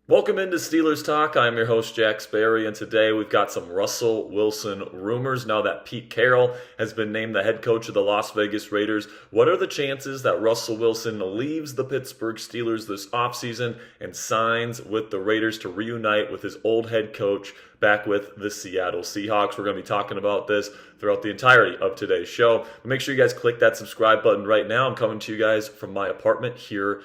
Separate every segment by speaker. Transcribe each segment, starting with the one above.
Speaker 1: Welcome into Steelers Talk. I'm your host, Jack Sperry, and today we've got some Russell Wilson rumors. Now that Pete Carroll has been named the head coach of the Las Vegas Raiders, what are the chances that Russell Wilson leaves the Pittsburgh Steelers this offseason and signs with the Raiders to reunite with his old head coach back with the Seattle Seahawks? We're going to be talking about this throughout the entirety of today's show. But make sure you guys click that subscribe button right now. I'm coming to you guys from my apartment here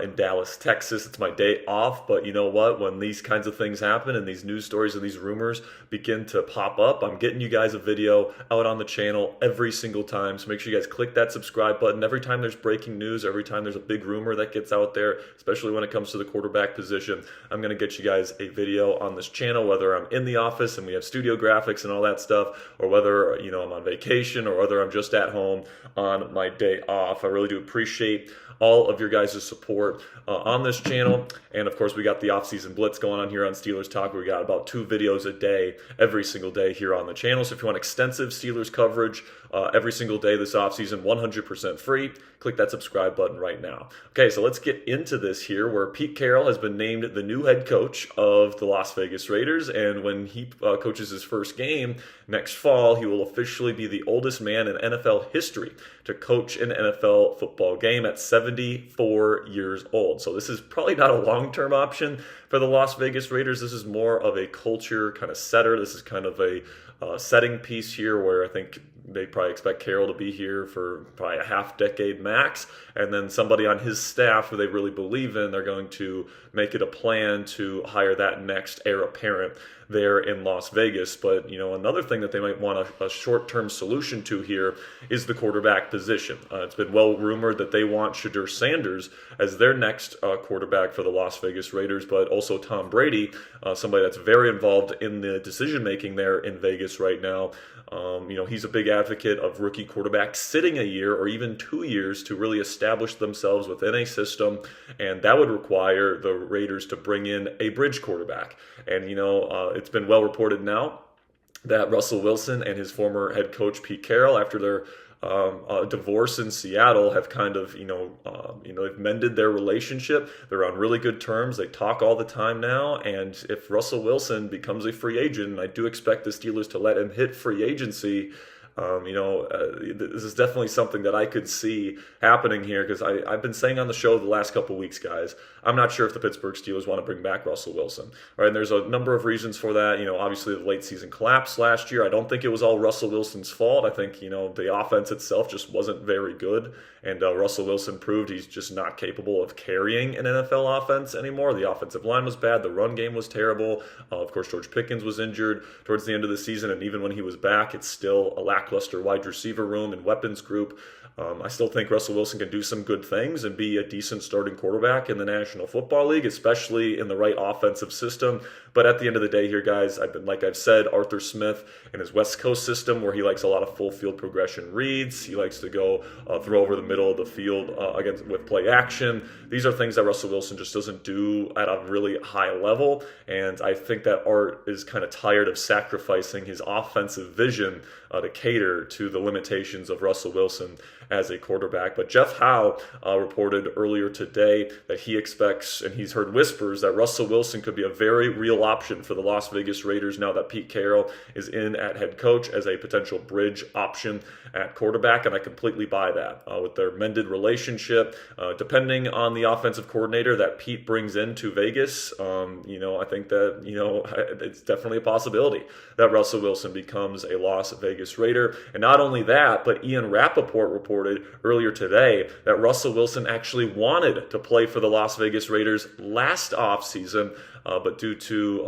Speaker 1: in Dallas, Texas. It's my day off, but you know what? When these kinds of things happen and these news stories and these rumors begin to pop up, I'm getting you guys a video out on the channel every single time. So make sure you guys click that subscribe button. Every time there's breaking news, every time there's a big rumor that gets out there, especially when it comes to the quarterback position, I'm going to get you guys a video on this channel, whether I'm in the office and we have studio graphics and all that stuff, or whether, I'm on vacation, or whether I'm just at home on my day off. I really do appreciate all of your guys' support on this channel. And of course, we got the offseason blitz going on here on Steelers Talk. We got about 2 videos a day, every single day here on the channel. So if you want extensive Steelers coverage every single day this offseason, 100% free, click that subscribe button right now. Okay, so let's get into this here, where Pete Carroll has been named the new head coach of the Las Vegas Raiders. And when he coaches his first game next fall, he will officially be the oldest man in NFL history to coach an NFL football game at 74 years old. So this is probably not a long-term option for the Las Vegas Raiders. This is more of a culture kind of setter. This is kind of a setting piece here, where I think they probably expect Carroll to be here for probably a half decade max, and then somebody on his staff who they really believe in, they're going to make it a plan to hire that next heir apparent there in Las Vegas. But another thing that they might want a short-term solution to here is the quarterback position. It's been well rumored that they want Shadur Sanders as their next quarterback for the Las Vegas Raiders, but also Tom Brady, somebody that's very involved in the decision-making there in Vegas right now. He's a big advocate of rookie quarterbacks sitting a year or even 2 years to really establish themselves within a system, and that would require the Raiders to bring in a bridge quarterback. And it's been well reported now that Russell Wilson and his former head coach Pete Carroll, after their divorce in Seattle, have kind of they've mended their relationship. They're on really good terms. They talk all the time now. And if Russell Wilson becomes a free agent, and I do expect the Steelers to let him hit free agency, this is definitely something that I could see happening here, because I've been saying on the show the last couple of weeks, guys, I'm not sure if the Pittsburgh Steelers want to bring back Russell Wilson. Right? And there's a number of reasons for that. Obviously the late season collapse last year. I don't think it was all Russell Wilson's fault. I think, the offense itself just wasn't very good. And Russell Wilson proved he's just not capable of carrying an NFL offense anymore. The offensive line was bad. The run game was terrible. Of course, George Pickens was injured towards the end of the season. And even when he was back, it's still a lackluster wide receiver room and weapons group. I still think Russell Wilson can do some good things and be a decent starting quarterback in the National Football League, especially in the right offensive system. But at the end of the day here, guys, I've said, Arthur Smith and his West Coast system, where he likes a lot of full field progression reads. He likes to go throw over the middle of the field with play action. These are things that Russell Wilson just doesn't do at a really high level. And I think that Art is kind of tired of sacrificing his offensive vision to cater to the limitations of Russell Wilson as a quarterback. But Jeff Howe reported earlier today that he expects, and he's heard whispers, that Russell Wilson could be a very real option for the Las Vegas Raiders now that Pete Carroll is in at head coach, as a potential bridge option at quarterback. And I completely buy that. With their mended relationship, depending on the offensive coordinator that Pete brings into Vegas, I think that, it's definitely a possibility that Russell Wilson becomes a Las Vegas Raider. And not only that, but Ian Rappaport reported earlier today that Russell Wilson actually wanted to play for the Las Vegas Raiders last offseason, but due to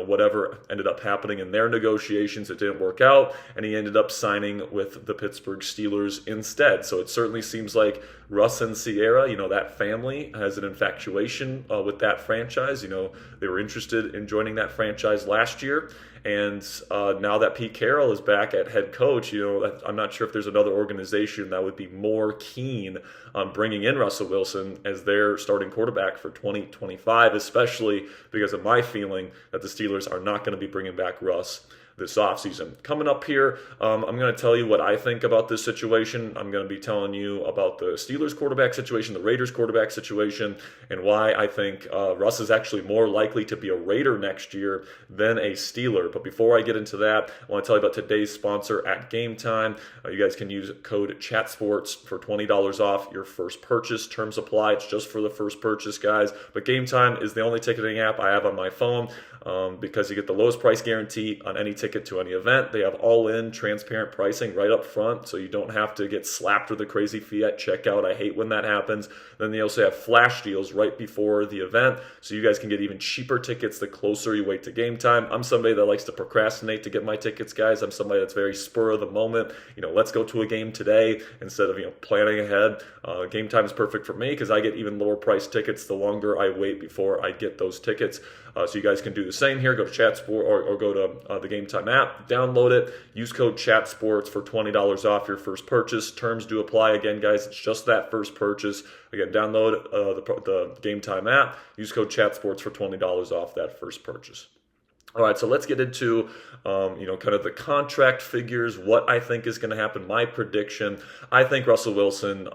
Speaker 1: whatever ended up happening in their negotiations, it didn't work out, and he ended up signing with the Pittsburgh Steelers instead. So it certainly seems like Russ and Sierra, that family has an infatuation with that franchise. They were interested in joining that franchise last year. And now that Pete Carroll is back at head coach, I'm not sure if there's another organization that would be more keen on bringing in Russell Wilson as their starting quarterback for 2025, especially because of my feeling that the Steelers are not going to be bringing back Russ this offseason. Coming up here, I'm going to tell you what I think about this situation. I'm going to be telling you about the Steelers quarterback situation, the Raiders quarterback situation, and why I think Russ is actually more likely to be a Raider next year than a Steeler. But before I get into that, I want to tell you about today's sponsor at Game Time. You guys can use code CHATSPORTS for $20 off your first purchase. Terms apply. It's just for the first purchase, guys. But Game Time is the only ticketing app I have on my phone because you get the lowest price guarantee on any ticket to any event. They have all-in transparent pricing right up front, so you don't have to get slapped with a crazy fee at checkout. I hate when that happens. Then they also have flash deals right before the event, so you guys can get even cheaper tickets the closer you wait to game time. I'm somebody that likes to procrastinate to get my tickets, guys. I'm somebody that's very spur of the moment. Let's go to a game today instead of planning ahead. Game Time is perfect for me because I get even lower price tickets the longer I wait before I get those tickets. So you guys can do the same here. Go to ChatSport or go to the Game Time app, download it, use code ChatSports for $20 off your first purchase. Terms do apply. Again, guys, it's just that first purchase. Again, download the Game Time app, use code ChatSports for $20 off that first purchase. All right, so let's get into, kind of the contract figures, what I think is going to happen, my prediction. I think Russell Wilson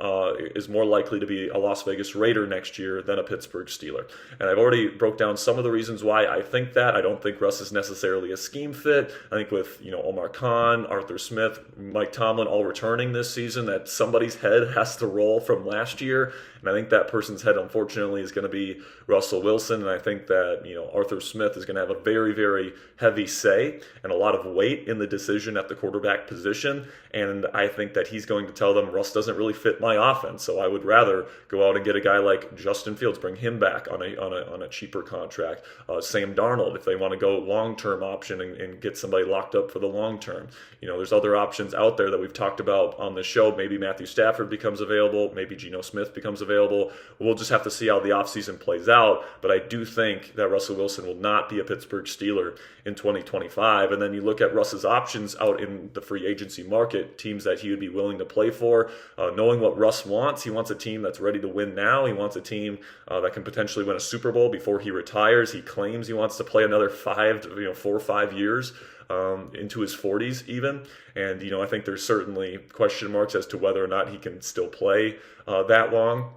Speaker 1: is more likely to be a Las Vegas Raider next year than a Pittsburgh Steeler. And I've already broke down some of the reasons why I think that. I don't think Russ is necessarily a scheme fit. I think with, Omar Khan, Arthur Smith, Mike Tomlin all returning this season, that somebody's head has to roll from last year. And I think that person's head, unfortunately, is going to be Russell Wilson. And I think that, Arthur Smith is going to have a very, very heavy say and a lot of weight in the decision at the quarterback position. And I think that he's going to tell them Russ doesn't really fit my offense. So I would rather go out and get a guy like Justin Fields, bring him back on a cheaper contract. Sam Darnold, if they want to go long-term option and get somebody locked up for the long term. There's other options out there that we've talked about on the show. Maybe Matthew Stafford becomes available. Maybe Geno Smith becomes available. We'll just have to see how the offseason plays out. But I do think that Russell Wilson will not be a Pittsburgh Steeler in 2025. And then you look at Russ's options out in the free agency market, teams that he would be willing to play for. Knowing what Russ wants, he wants a team that's ready to win now. He wants a team that can potentially win a Super Bowl before he retires. He claims he wants to play another 4 or 5 years. Into his 40s even. And, I think there's certainly question marks as to whether or not he can still play that long,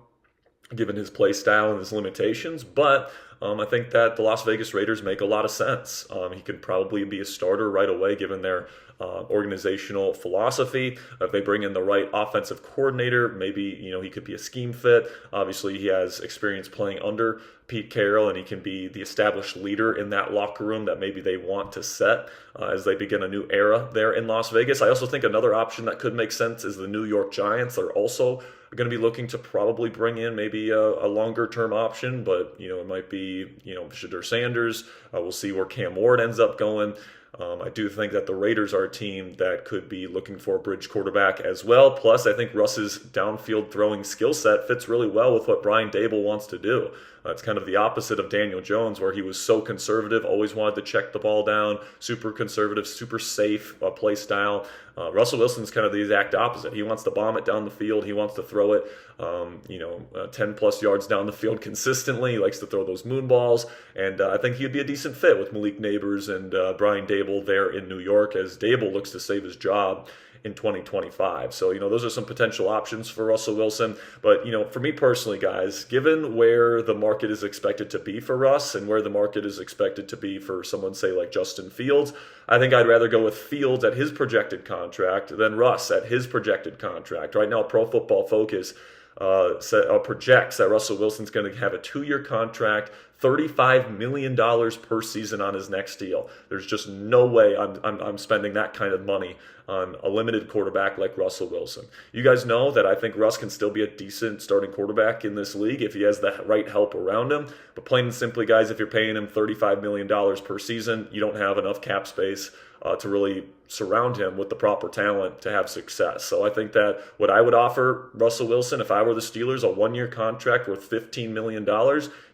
Speaker 1: given his play style and his limitations. But I think that the Las Vegas Raiders make a lot of sense. He could probably be a starter right away, given their organizational philosophy. If they bring in the right offensive coordinator, maybe, he could be a scheme fit. Obviously, he has experience playing under Pete Carroll, and he can be the established leader in that locker room that maybe they want to set as they begin a new era there in Las Vegas. I also think another option that could make sense is the New York Giants. They're also going to be looking to probably bring in maybe a longer-term option, but, it might be, Shadur Sanders. We'll see where Cam Ward ends up going. I do think that the Raiders are a team that could be looking for a bridge quarterback as well. Plus, I think Russ's downfield throwing skill set fits really well with what Brian Daboll wants to do. It's kind of the opposite of Daniel Jones, where he was so conservative, always wanted to check the ball down, super conservative, super safe play style. Russell Wilson's kind of the exact opposite. He wants to bomb it down the field. He wants to throw it, 10-plus yards down the field consistently. He likes to throw those moon balls. And I think he'd be a decent fit with Malik Neighbors and Brian Daboll there in New York, as Daboll looks to save his job in 2025. So, those are some potential options for Russell Wilson. But, for me personally, guys, given where the market is expected to be for Russ and where the market is expected to be for someone, say, like Justin Fields, I think I'd rather go with Fields at his projected contract than Russ at his projected contract. Right now, Pro Football Focus projects that Russell Wilson's going to have a 2-year contract, $35 million per season on his next deal. There's just no way I'm spending that kind of money on a limited quarterback like Russell Wilson. You guys know that I think Russ can still be a decent starting quarterback in this league if he has the right help around him. But plain and simply, guys, if you're paying him $35 million per season, you don't have enough cap space to really surround him with the proper talent to have success. So I think that what I would offer Russell Wilson, if I were the Steelers, a 1-year contract worth $15 million,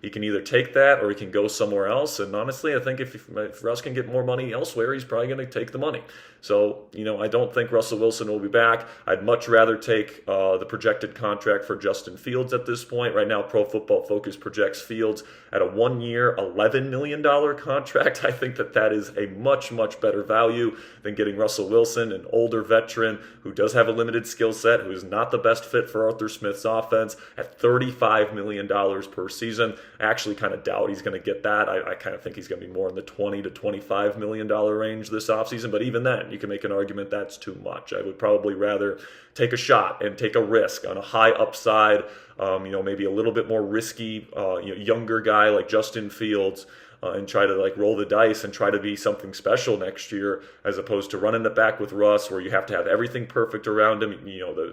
Speaker 1: he can either take that or he can go somewhere else. And honestly, I think if Russ can get more money elsewhere, he's probably going to take the money. So, I don't think Russell Wilson will be back. I'd much rather take the projected contract for Justin Fields at this point. Right now, Pro Football Focus projects Fields at a 1-year, $11 million contract. I think that is a much, much better value than getting Russell Wilson, an older veteran who does have a limited skill set, who is not the best fit for Arthur Smith's offense, at $35 million per season. I actually kind of doubt he's going to get that. I kind of think he's going to be more in the $20 to $25 million range this offseason. But even then, you can make an argument that's too much. I would probably rather take a shot and take a risk on a high upside, maybe a little bit more risky, younger guy like Justin Fields, and try to roll the dice and try to be something special next year, as opposed to running it back with Russ, where you have to have everything perfect around him.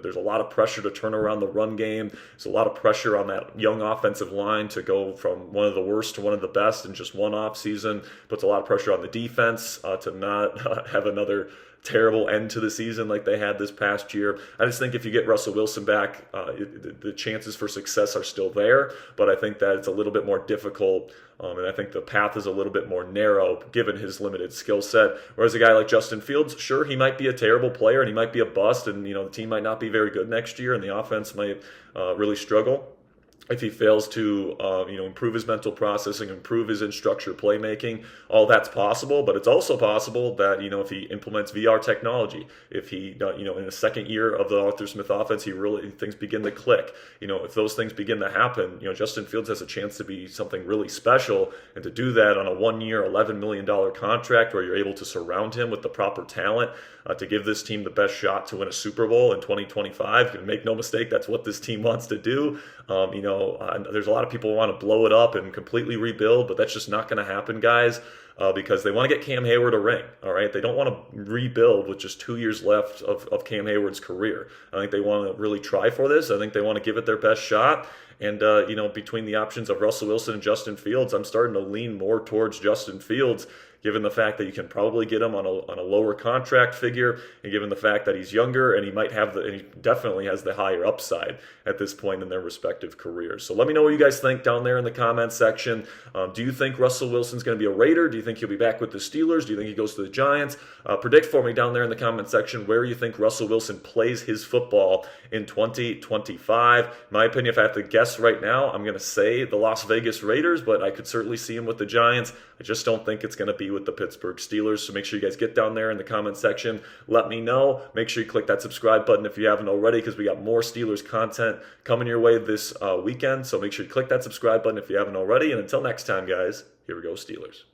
Speaker 1: There's a lot of pressure to turn around the run game. There's a lot of pressure on that young offensive line to go from one of the worst to one of the best in just one off season. Puts a lot of pressure on the defense to not have another terrible end to the season like they had this past year. I just think if you get Russell Wilson back, the chances for success are still there, but I think that it's a little bit more difficult, and I think the path is a little bit more narrow given his limited skill set. Whereas a guy like Justin Fields, sure, he might be a terrible player and he might be a bust, and the team might not be very good next year and the offense might really struggle if he fails to improve his mental processing, improve his in-structure playmaking. All that's possible, but it's also possible that if he implements VR technology, if he in the second year of the Arthur Smith offense, things begin to click. If those things begin to happen, Justin Fields has a chance to be something really special, and to do that on a 1-year, $11 million contract, where you're able to surround him with the proper talent to give this team the best shot to win a Super Bowl in 2025. And make no mistake, that's what this team wants to do. There's a lot of people who want to blow it up and completely rebuild, but that's just not going to happen, guys, because they want to get Cam Hayward a ring, all right? They don't want to rebuild with just 2 years left of Cam Hayward's career. I think they want to really try for this. I think they want to give it their best shot. And, between the options of Russell Wilson and Justin Fields, I'm starting to lean more towards Justin Fields, given the fact that you can probably get him on a lower contract figure, and given the fact that he's younger and he definitely has the higher upside at this point in their respective careers. So let me know what you guys think down there in the comments section. Do you think Russell Wilson's going to be a Raider? Do you think he'll be back with the Steelers? Do you think he goes to the Giants? Predict for me down there in the comment section where you think Russell Wilson plays his football in 2025. In my opinion, if I have to guess right now, I'm going to say the Las Vegas Raiders, but I could certainly see him with the Giants. I just don't think it's going to be with the Pittsburgh Steelers. So make sure you guys get down there in the comment section. Let me know. Make sure you click that subscribe button if you haven't already, because we got more Steelers content coming your way this weekend. So make sure you click that subscribe button if you haven't already. And until next time, guys, here we go, Steelers.